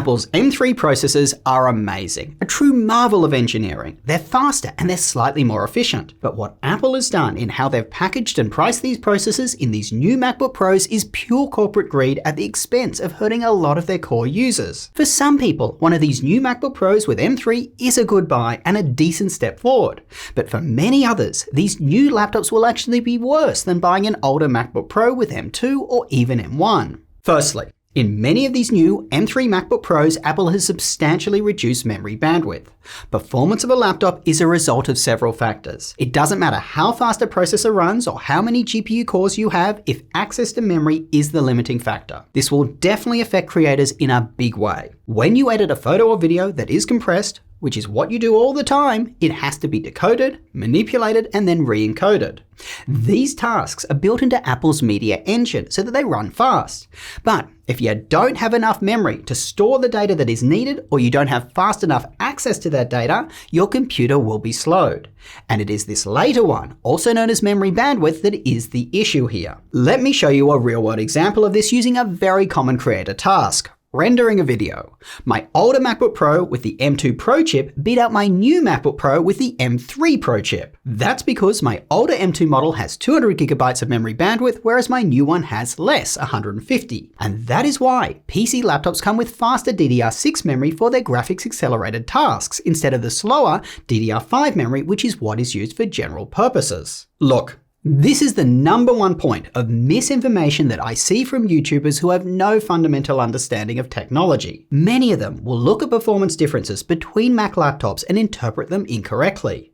Apple's M3 processors are amazing, a true marvel of engineering. They're faster and they're slightly more efficient. But what Apple has done in how they've packaged and priced these processors in these new MacBook Pros is pure corporate greed at the expense of hurting a lot of their core users. For some people, one of these new MacBook Pros with M3 is a good buy and a decent step forward. But for many others, these new laptops will actually be worse than buying an older MacBook Pro with M2 or even M1. Firstly, in many of these new M3 MacBook Pros, Apple has substantially reduced memory bandwidth. Performance of a laptop is a result of several factors. It doesn't matter how fast a processor runs or how many GPU cores you have if access to memory is the limiting factor. This will definitely affect creators in a big way. When you edit a photo or video that is compressed, which is what you do all the time, it has to be decoded, manipulated, and then re-encoded. These tasks are built into Apple's media engine so that they run fast. But if you don't have enough memory to store the data that is needed, or you don't have fast enough access to that data, your computer will be slowed. And it is this later one, also known as memory bandwidth, that is the issue here. Let me show you a real-world example of this using a very common creator task. Rendering a video. My older MacBook Pro with the M2 Pro chip beat out my new MacBook Pro with the M3 Pro chip. That's because my older M2 model has 200 gigabytes of memory bandwidth, whereas my new one has less, 150. And that is why PC laptops come with faster DDR6 memory for their graphics accelerated tasks, instead of the slower DDR5 memory, which is what is used for general purposes. Look, this is the number one point of misinformation that I see from YouTubers who have no fundamental understanding of technology. Many of them will look at performance differences between Mac laptops and interpret them incorrectly.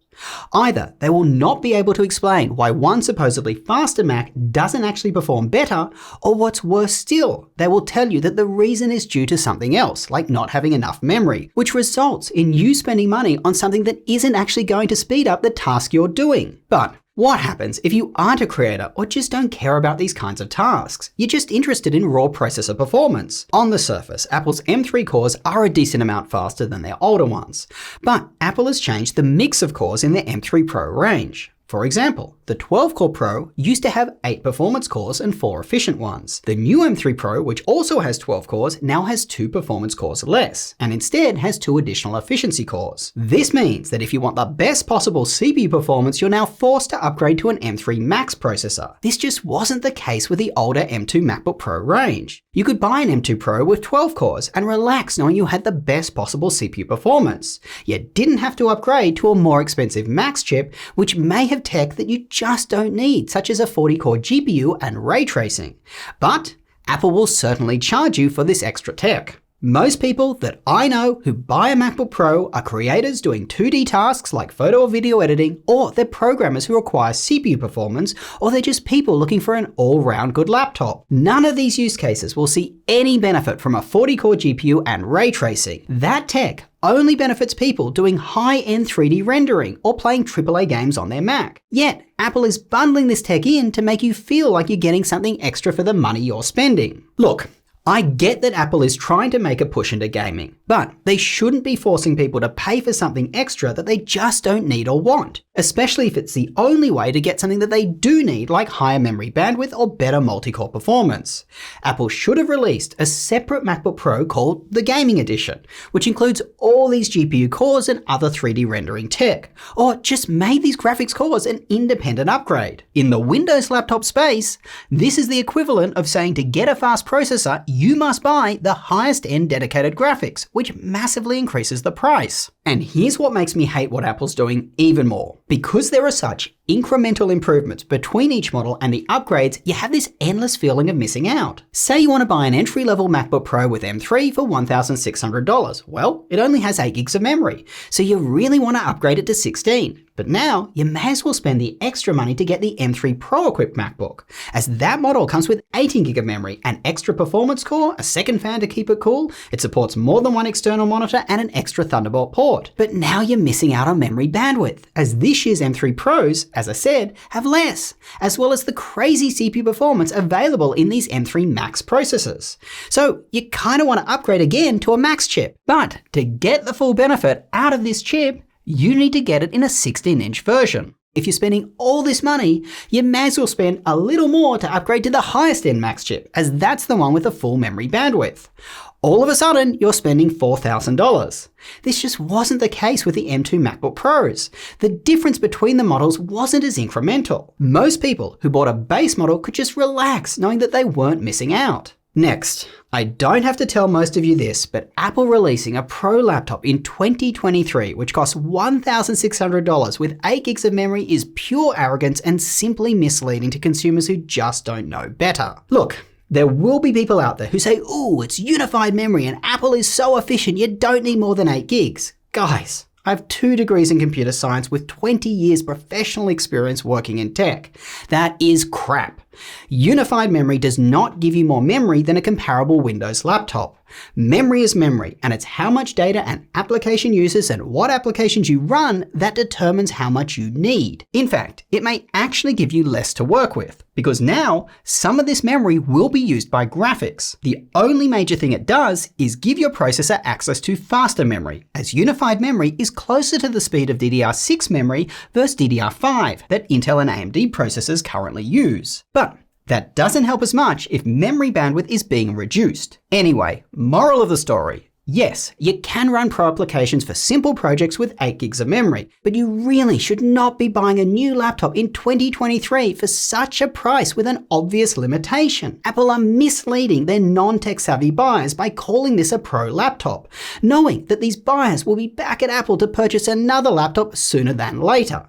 Either they will not be able to explain why one supposedly faster Mac doesn't actually perform better, or what's worse still, they will tell you that the reason is due to something else, like not having enough memory, which results in you spending money on something that isn't actually going to speed up the task you're doing. But what happens if you aren't a creator or just don't care about these kinds of tasks? You're just interested in raw processor performance. On the surface, Apple's M3 cores are a decent amount faster than their older ones. But Apple has changed the mix of cores in their M3 Pro range. For example, the 12-core Pro used to have 8 performance cores and 4 efficient ones. The new M3 Pro, which also has 12 cores, now has 2 performance cores less, and instead has 2 additional efficiency cores. This means that if you want the best possible CPU performance, you're now forced to upgrade to an M3 Max processor. This just wasn't the case with the older M2 MacBook Pro range. You could buy an M2 Pro with 12 cores and relax knowing you had the best possible CPU performance. You didn't have to upgrade to a more expensive Max chip, which may have tech that you just don't need, such as a 40-core GPU and ray tracing. But Apple will certainly charge you for this extra tech. Most people that I know who buy a MacBook Pro are creators doing 2D tasks like photo or video editing, or they're programmers who require CPU performance, or they're just people looking for an all-round good laptop. None of these use cases will see any benefit from a 40-core GPU and ray tracing. That tech only benefits people doing high-end 3D rendering or playing AAA games on their Mac. Yet, Apple is bundling this tech in to make you feel like you're getting something extra for the money you're spending. Look, I get that Apple is trying to make a push into gaming, but they shouldn't be forcing people to pay for something extra that they just don't need or want, especially if it's the only way to get something that they do need, like higher memory bandwidth or better multi-core performance. Apple should have released a separate MacBook Pro called the Gaming Edition, which includes all these GPU cores and other 3D rendering tech, or just made these graphics cores an independent upgrade. In the Windows laptop space, this is the equivalent of saying to get a fast processor, you must buy the highest end dedicated graphics, which massively increases the price. And here's what makes me hate what Apple's doing even more. Because there are such incremental improvements between each model and the upgrades, you have this endless feeling of missing out. Say you want to buy an entry-level MacBook Pro with M3 for $1,600. Well, it only has 8 gigs of memory, so you really want to upgrade it to 16. But now, you may as well spend the extra money to get the M3 Pro equipped MacBook, as that model comes with 18 gig of memory, an extra performance core, a second fan to keep it cool, it supports more than one external monitor, and an extra Thunderbolt port. But now you're missing out on memory bandwidth, as this year's M3 Pros, as I said, have less, as well as the crazy CPU performance available in these M3 Max processors. So you kind of want to upgrade again to a Max chip. But to get the full benefit out of this chip, you need to get it in a 16-inch version. If you're spending all this money, you may as well spend a little more to upgrade to the highest end Max chip, as that's the one with the full memory bandwidth. all of a sudden you're spending $4,000. This just wasn't the case with the M2 MacBook Pros. The difference between the models wasn't as incremental. Most people who bought a base model could just relax knowing that they weren't missing out. Next, I don't have to tell most of you this, but Apple releasing a Pro laptop in 2023, which costs $1,600 with 8 gigs of memory, is pure arrogance and simply misleading to consumers who just don't know better. Look, there will be people out there who say, ooh, it's unified memory and Apple is so efficient you don't need more than 8 gigs. Guys, I have 2 degrees in computer science with 20 years professional experience working in tech. That is crap. Unified memory does not give you more memory than a comparable Windows laptop. Memory is memory, and it's how much data an application uses and what applications you run that determines how much you need. In fact, it may actually give you less to work with, because now some of this memory will be used by graphics. The only major thing it does is give your processor access to faster memory, as unified memory is closer to the speed of DDR6 memory versus DDR5 that Intel and AMD processors currently use. But that doesn't help as much if memory bandwidth is being reduced. Anyway, moral of the story. Yes, you can run Pro applications for simple projects with 8 gigs of memory, but you really should not be buying a new laptop in 2023 for such a price with an obvious limitation. Apple are misleading their non-tech savvy buyers by calling this a Pro laptop, knowing that these buyers will be back at Apple to purchase another laptop sooner than later.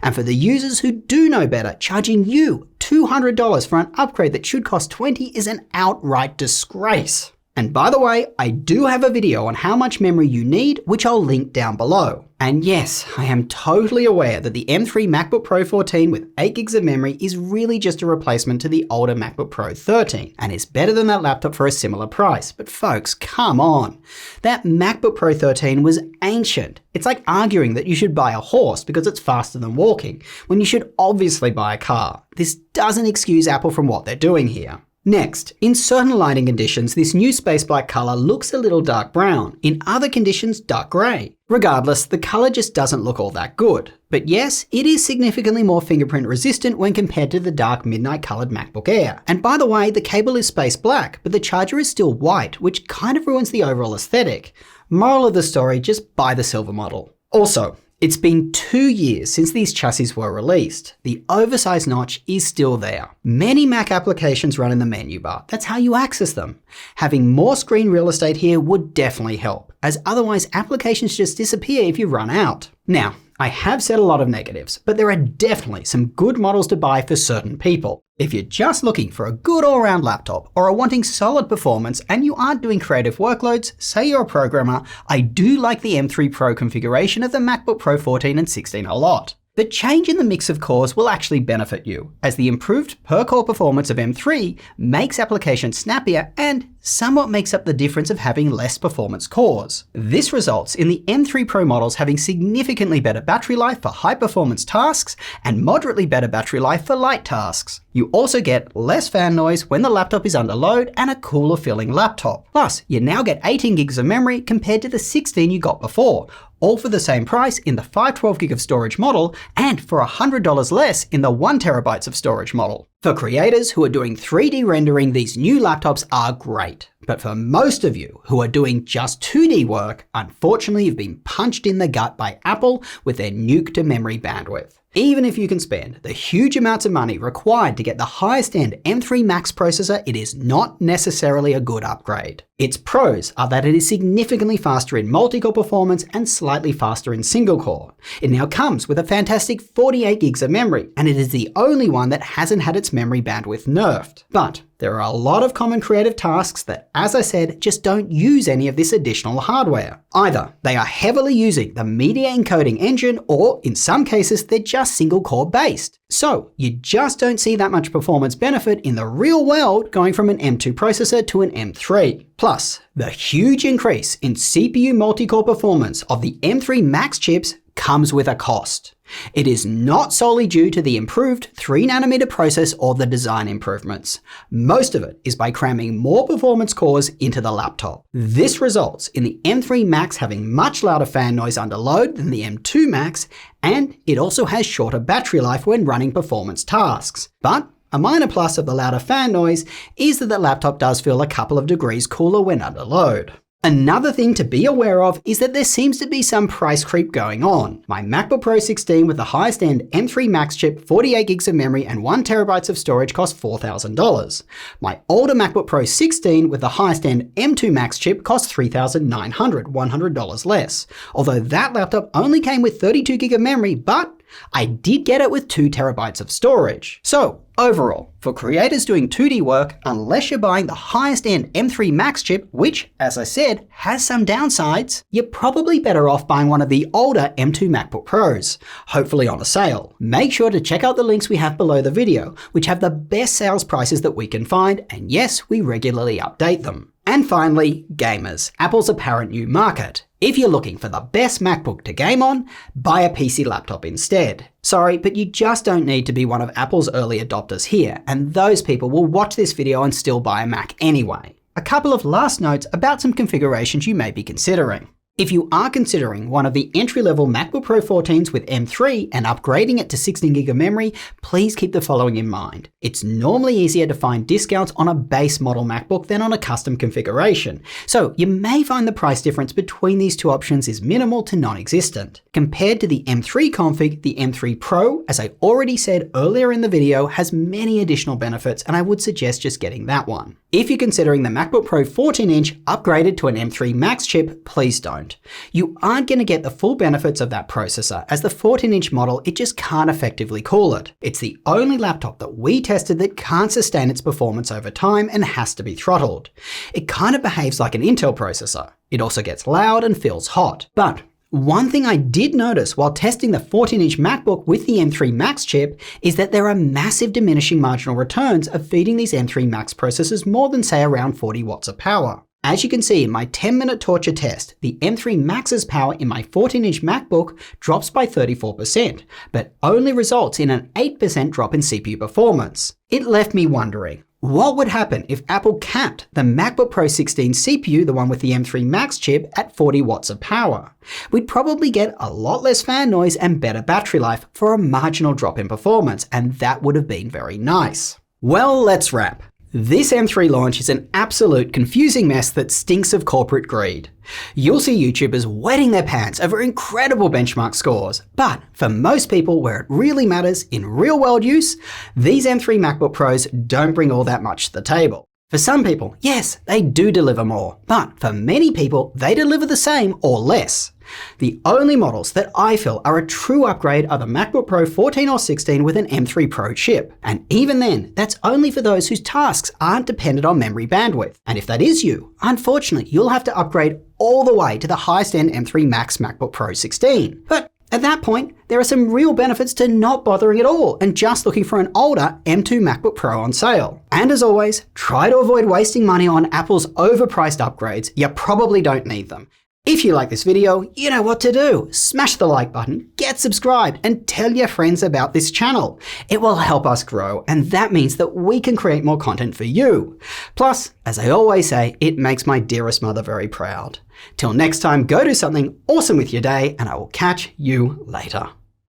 And for the users who do know better, charging you $200 for an upgrade that should cost $20 is an outright disgrace. And by the way, I do have a video on how much memory you need, which I'll link down below. And yes, I am totally aware that the M3 MacBook Pro 14 with 8 gigs of memory is really just a replacement to the older MacBook Pro 13, and is better than that laptop for a similar price. But folks, come on. That MacBook Pro 13 was ancient. It's like arguing that you should buy a horse because it's faster than walking, when you should obviously buy a car. This doesn't excuse Apple from what they're doing here. Next, in certain lighting conditions, this new space black color looks a little dark brown. In other conditions, dark gray. Regardless, the color just doesn't look all that good. But yes, it is significantly more fingerprint resistant when compared to the dark midnight colored MacBook Air. And by the way, the cable is space black, but the charger is still white, which kind of ruins the overall aesthetic. Moral of the story, just buy the silver model. Also, it's been 2 years since these chassis were released. The oversized notch is still there. Many Mac applications run in the menu bar. That's how you access them. Having more screen real estate here would definitely help, as otherwise applications just disappear if you run out. Now, I have said a lot of negatives, but there are definitely some good models to buy for certain people. If you're just looking for a good all-round laptop or are wanting solid performance and you aren't doing creative workloads, say you're a programmer, I do like the M3 Pro configuration of the MacBook Pro 14 and 16 a lot. The change in the mix of cores will actually benefit you, as the improved per-core performance of M3 makes applications snappier and somewhat makes up the difference of having less performance cores. This results in the M3 Pro models having significantly better battery life for high-performance tasks and moderately better battery life for light tasks. You also get less fan noise when the laptop is under load and a cooler feeling laptop. Plus, you now get 18 gigs of memory compared to the 16 you got before, all for the same price in the 512 gig of storage model and for $100 less in the 1 terabytes of storage model. For creators who are doing 3D rendering, these new laptops are great. But for most of you who are doing just 2D work, unfortunately you've been punched in the gut by Apple with their nuke to memory bandwidth. Even if you can spend the huge amounts of money required to get the highest end M3 Max processor, it is not necessarily a good upgrade. Its pros are that it is significantly faster in multi-core performance and slightly faster in single-core. It now comes with a fantastic 48 gigs of memory, and it is the only one that hasn't had its memory bandwidth nerfed. But there are a lot of common creative tasks that, as I said, just don't use any of this additional hardware. Either they are heavily using the media encoding engine, or in some cases, they're just single-core based. So you just don't see that much performance benefit in the real world going from an M2 processor to an M3. Plus, the huge increase in CPU multi-core performance of the M3 Max chips comes with a cost. It is not solely due to the improved 3nm process or the design improvements. Most of it is by cramming more performance cores into the laptop. This results in the M3 Max having much louder fan noise under load than the M2 Max, and it also has shorter battery life when running performance tasks. But A minor plus of the louder fan noise is that the laptop does feel a couple of degrees cooler when under load. Another thing to be aware of is that there seems to be some price creep going on. My MacBook Pro 16 with the highest end M3 Max chip, 48 gigs of memory and 1 terabytes of storage costs $4,000. My older MacBook Pro 16 with the highest end M2 Max chip costs $3,900, $100 less. Although that laptop only came with 32 gig of memory, but I did get it with 2 terabytes of storage. So overall, for creators doing 2D work, unless you're buying the highest end M3 Max chip, which, as I said, has some downsides, you're probably better off buying one of the older M2 MacBook Pros, hopefully on a sale. Make sure to check out the links we have below the video, which have the best sales prices that we can find, and yes, we regularly update them. And finally, gamers, Apple's apparent new market. If you're looking for the best MacBook to game on, buy a PC laptop instead. Sorry, but you just don't need to be one of Apple's early adopters here, and those people will watch this video and still buy a Mac anyway. A couple of last notes about some configurations you may be considering. If you are considering one of the entry-level MacBook Pro 14s with M3 and upgrading it to 16 gig of memory, please keep the following in mind. It's normally easier to find discounts on a base model MacBook than on a custom configuration, so you may find the price difference between these two options is minimal to non-existent. Compared to the M3 config, the M3 Pro, as I already said earlier in the video, has many additional benefits, and I would suggest just getting that one. If you're considering the MacBook Pro 14-inch upgraded to an M3 Max chip, please don't. You aren't going to get the full benefits of that processor, as the 14-inch model, it just can't effectively cool it. It's the only laptop that we tested that can't sustain its performance over time and has to be throttled. It kind of behaves like an Intel processor. It also gets loud and feels hot. But one thing I did notice while testing the 14-inch MacBook with the M3 Max chip is that there are massive diminishing marginal returns of feeding these M3 Max processors more than, say, around 40 watts of power. As you can see in my 10-minute torture test, the M3 Max's power in my 14-inch MacBook drops by 34%, but only results in an 8% drop in CPU performance. It left me wondering, what would happen if Apple capped the MacBook Pro 16 CPU, the one with the M3 Max chip, at 40 watts of power? We'd probably get a lot less fan noise and better battery life for a marginal drop in performance, and that would have been very nice. Well, let's wrap. This M3 launch is an absolute confusing mess that stinks of corporate greed. You'll see YouTubers wetting their pants over incredible benchmark scores, but for most people where it really matters in real-world use, these M3 MacBook Pros don't bring all that much to the table. For some people, yes, they do deliver more, but for many people, they deliver the same or less. The only models that I feel are a true upgrade are the MacBook Pro 14 or 16 with an M3 Pro chip. And even then, that's only for those whose tasks aren't dependent on memory bandwidth. And if that is you, unfortunately, you'll have to upgrade all the way to the highest end M3 Max MacBook Pro 16. But at that point, there are some real benefits to not bothering at all and just looking for an older M2 MacBook Pro on sale. And as always, try to avoid wasting money on Apple's overpriced upgrades. You probably don't need them. If you like this video, you know what to do. Smash the like button, get subscribed, and tell your friends about this channel. It will help us grow, and that means that we can create more content for you. Plus, as I always say, it makes my dearest mother very proud. Till next time, go do something awesome with your day, and I will catch you later.